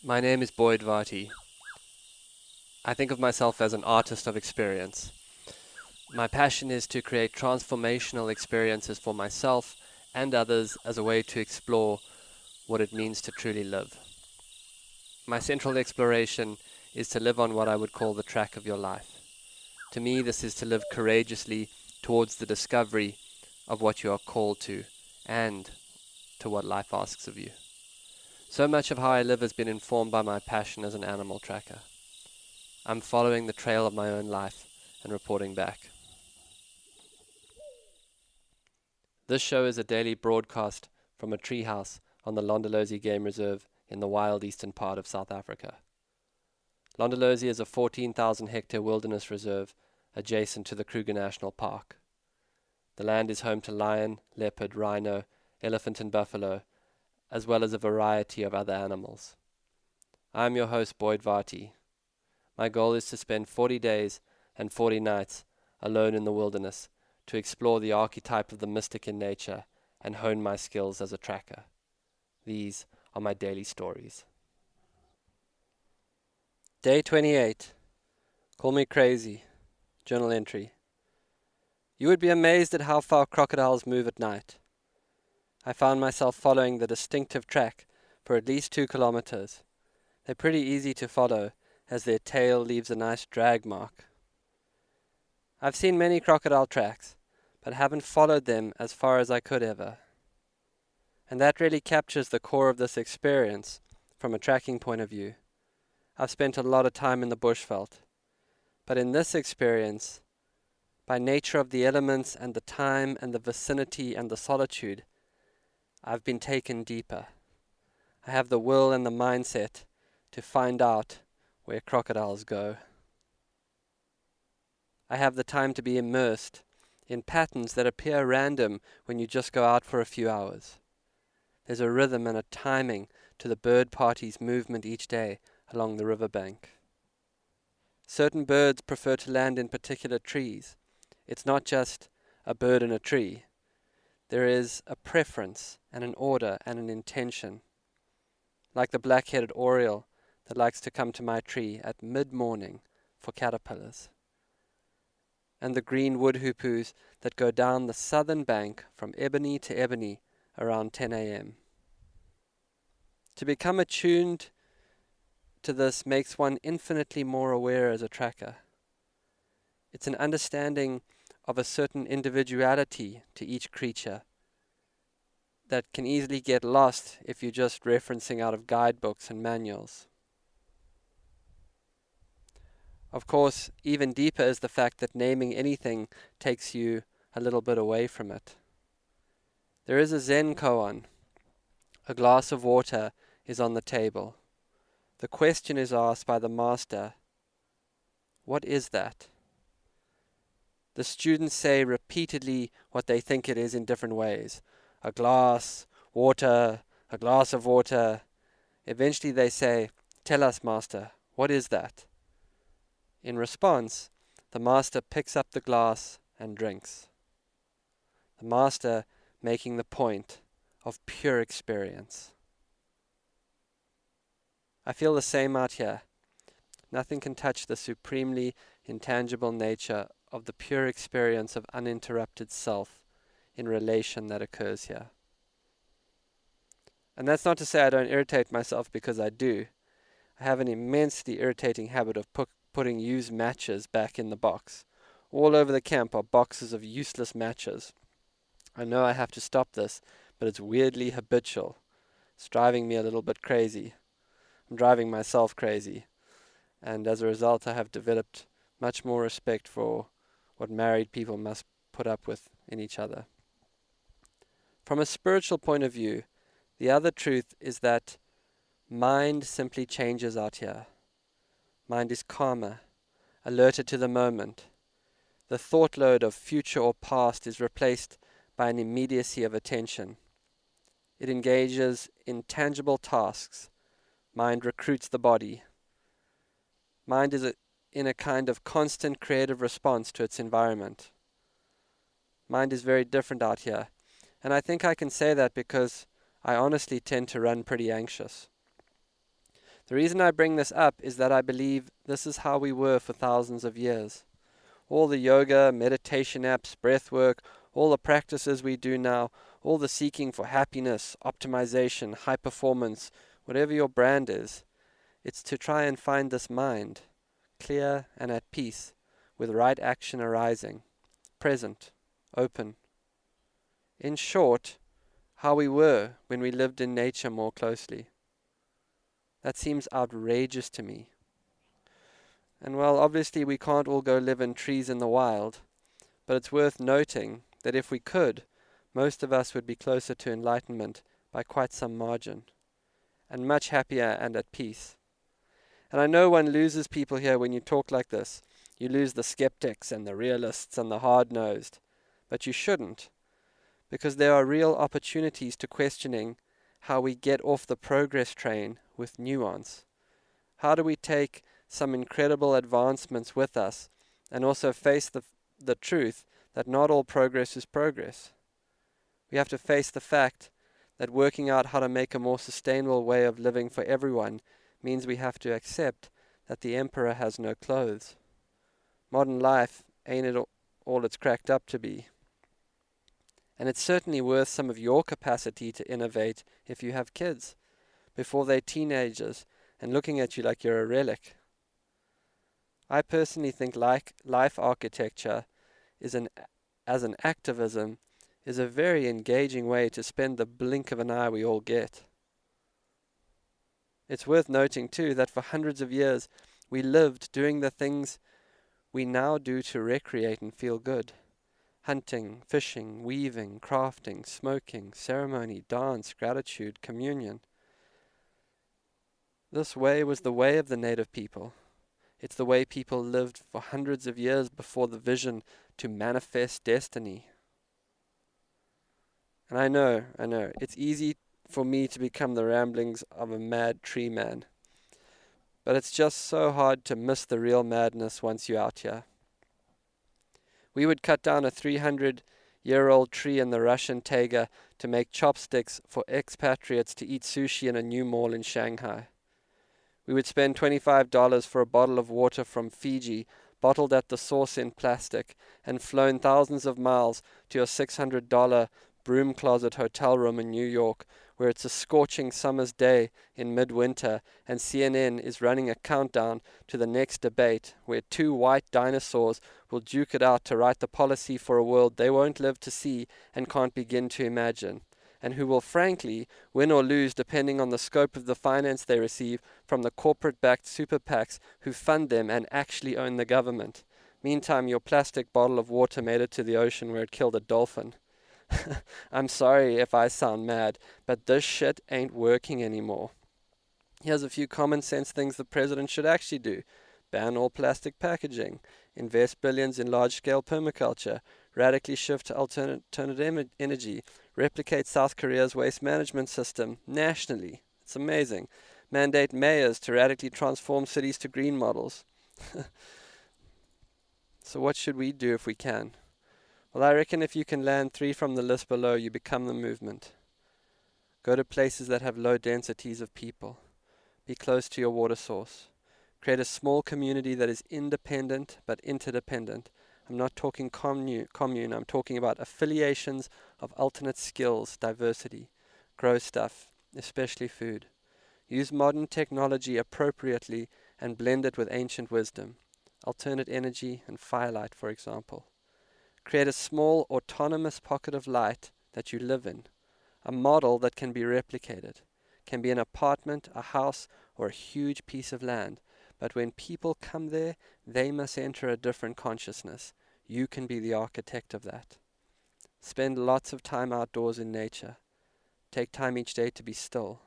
My name is Boyd Varty. I think of myself as an artist of experience. My passion is to create transformational experiences for myself and others as a way to explore what it means to truly live. My central exploration is to live on what I would call the track of your life. To me, this is to live courageously towards the discovery of what you are called to and to what life asks of you. So much of how I live has been informed by my passion as an animal tracker. I'm following the trail of my own life and reporting back. This show is a daily broadcast from a treehouse on the Londolozi Game Reserve in the wild eastern part of South Africa. Londolozi is a 14,000 hectare wilderness reserve adjacent to the Kruger National Park. The land is home to lion, leopard, rhino, elephant and buffalo, as well as a variety of other animals. I am your host, Boyd Varty. My goal is to spend 40 days and 40 nights alone in the wilderness to explore the archetype of the mystic in nature and hone my skills as a tracker. These are my daily stories. Day 28. Call me crazy. Journal entry. You would be amazed at how far crocodiles move at night. I found myself following the distinctive track for at least 2 kilometers. They're pretty easy to follow, as their tail leaves a nice drag mark. I've seen many crocodile tracks, but haven't followed them as far as I could ever. And that really captures the core of this experience from a tracking point of view. I've spent a lot of time in the bushveld, but in this experience, by nature of the elements and the time and the vicinity and the solitude, I've been taken deeper. I have the will and the mindset to find out where crocodiles go. I have the time to be immersed in patterns that appear random when you just go out for a few hours. There's a rhythm and a timing to the bird party's movement each day along the riverbank. Certain birds prefer to land in particular trees. It's not just a bird in a tree. There is a preference and an order and an intention. Like the black-headed oriole that likes to come to my tree at mid-morning for caterpillars, and the green wood hoopoes that go down the southern bank from ebony to ebony around 10 a.m. To become attuned to this makes one infinitely more aware as a tracker. It's an understanding of a certain individuality to each creature that can easily get lost if you're just referencing out of guidebooks and manuals. Of course, even deeper is the fact that naming anything takes you a little bit away from it. There is a Zen Koan. A glass of water is on the table. The question is asked by the master, what is that? The students say repeatedly what they think it is in different ways. A glass, water, a glass of water. Eventually they say, tell us, master, what is that? In response, the master picks up the glass and drinks. The master making the point of pure experience. I feel the same out here. Nothing can touch the supremely intangible nature of the pure experience of uninterrupted self in relation that occurs here. And that's not to say I don't irritate myself, because I do. I have an immensely irritating habit of putting used matches back in the box. All over the camp are boxes of useless matches. I know I have to stop this, but it's weirdly habitual. It's driving me a little bit crazy. I'm driving myself crazy. And as a result, I have developed much more respect for what married people must put up with in each other. From a spiritual point of view, the other truth is that mind simply changes out here. Mind is calmer, alerted to the moment. The thought load of future or past is replaced by an immediacy of attention. It engages in tangible tasks. Mind recruits the body. Mind is in a kind of constant creative response to its environment. Mind is very different out here. And I think I can say that because I honestly tend to run pretty anxious. The reason I bring this up is that I believe this is how we were for thousands of years. All the yoga, meditation apps, breath work, all the practices we do now, all the seeking for happiness, optimization, high performance, whatever your brand is, it's to try and find this mind, clear and at peace, with right action arising, present, open. In short, how we were when we lived in nature more closely. That seems outrageous to me. And well, obviously we can't all go live in trees in the wild, but it's worth noting that if we could, most of us would be closer to enlightenment by quite some margin, and much happier and at peace. And I know one loses people here when you talk like this. You lose the skeptics and the realists and the hard-nosed. But you shouldn't, because there are real opportunities to questioning how we get off the progress train with nuance. How do we take some incredible advancements with us and also face the truth that not all progress is progress? We have to face the fact that working out how to make a more sustainable way of living for everyone means we have to accept that the emperor has no clothes. Modern life ain't it all it's cracked up to be. And it's certainly worth some of your capacity to innovate if you have kids, before they're teenagers and looking at you like you're a relic. I personally think life architecture as an activism is a very engaging way to spend the blink of an eye we all get. It's worth noting too that for hundreds of years we lived doing the things we now do to recreate and feel good. Hunting, fishing, weaving, crafting, smoking, ceremony, dance, gratitude, communion. This way was the way of the native people. It's the way people lived for hundreds of years before the vision to manifest destiny. And I know, it's easy for me to become the ramblings of a mad tree man. But it's just so hard to miss the real madness once you're out here. We would cut down a 300-year-old tree in the Russian taiga to make chopsticks for expatriates to eat sushi in a new mall in Shanghai. We would spend $25 for a bottle of water from Fiji, bottled at the source in plastic, and flown thousands of miles to a $600 broom closet hotel room in New York, where it's a scorching summer's day in midwinter, and CNN is running a countdown to the next debate, where two white dinosaurs will duke it out to write the policy for a world they won't live to see and can't begin to imagine, and who will frankly win or lose depending on the scope of the finance they receive from the corporate-backed super PACs who fund them and actually own the government. Meantime, your plastic bottle of water made it to the ocean where it killed a dolphin. I'm sorry if I sound mad, but this shit ain't working anymore. Here's a few common sense things the president should actually do. Ban all plastic packaging. Invest billions in large-scale permaculture. Radically shift to alternative energy. Replicate South Korea's waste management system nationally. It's amazing. Mandate mayors to radically transform cities to green models. So what should we do if we can? Well, I reckon if you can land 3 from the list below, you become the movement. Go to places that have low densities of people. Be close to your water source. Create a small community that is independent but interdependent. I'm not talking commune. I'm talking about affiliations of alternate skills, diversity. Grow stuff, especially food. Use modern technology appropriately and blend it with ancient wisdom. Alternate energy and firelight, for example. Create a small autonomous pocket of light that you live in. A model that can be replicated. Can be an apartment, a house, or a huge piece of land. But when people come there, they must enter a different consciousness. You can be the architect of that. Spend lots of time outdoors in nature. Take time each day to be still.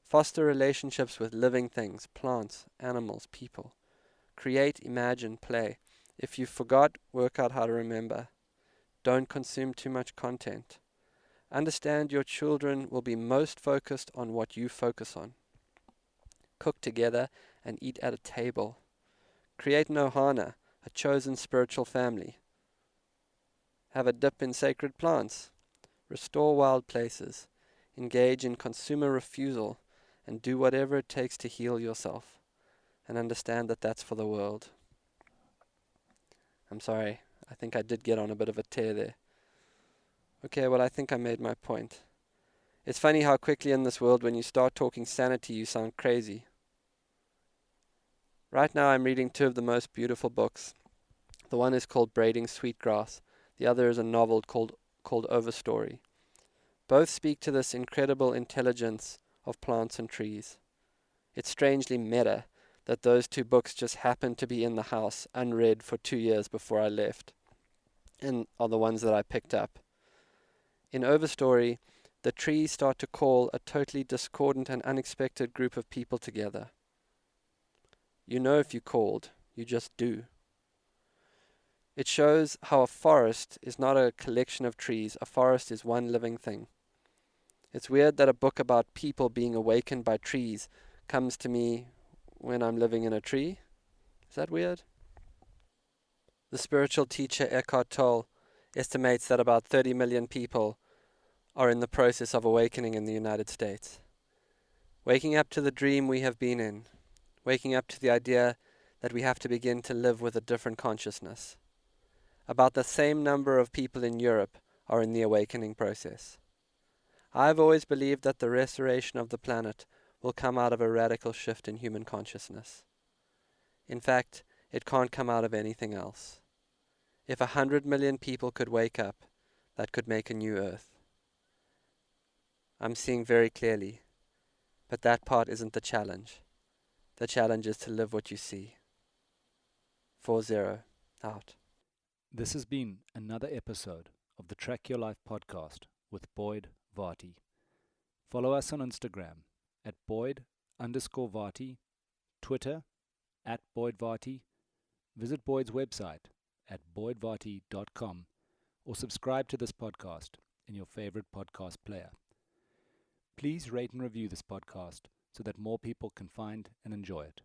Foster relationships with living things, plants, animals, people. Create, imagine, play. If you forgot, work out how to remember. Don't consume too much content. Understand your children will be most focused on what you focus on. Cook together and eat at a table. Create Nohana, a chosen spiritual family. Have a dip in sacred plants. Restore wild places. Engage in consumer refusal and do whatever it takes to heal yourself, and understand that that's for the world. I'm sorry, I think I did get on a bit of a tear there. Okay, well, I think I made my point. It's funny how quickly in this world, when you start talking sanity, you sound crazy. Right now I'm reading two of the most beautiful books. The one is called Braiding Sweetgrass. The other is a novel called Overstory. Both speak to this incredible intelligence of plants and trees. It's strangely meta that those two books just happened to be in the house unread for 2 years before I left, and are the ones that I picked up. In Overstory, the trees start to call a totally discordant and unexpected group of people together. You know if you called, you just do. It shows how a forest is not a collection of trees. A forest is one living thing. It's weird that a book about people being awakened by trees comes to me when I'm living in a tree. Is that weird? The spiritual teacher Eckhart Tolle estimates that about 30 million people are in the process of awakening in the United States. Waking up to the dream we have been in. Waking up to the idea that we have to begin to live with a different consciousness. About the same number of people in Europe are in the awakening process. I've always believed that the restoration of the planet will come out of a radical shift in human consciousness. In fact, it can't come out of anything else. If 100 million people could wake up, that could make a new earth. I'm seeing very clearly, but that part isn't the challenge. The challenge is to live what you see. 4-0, out. This has been another episode of the Track Your Life podcast with Boyd Varty. Follow us on Instagram at Boyd_Varty, Twitter at Boyd Varty. Visit Boyd's website at boydvarty.com or subscribe to this podcast in your favorite podcast player. Please rate and review this podcast so that more people can find and enjoy it.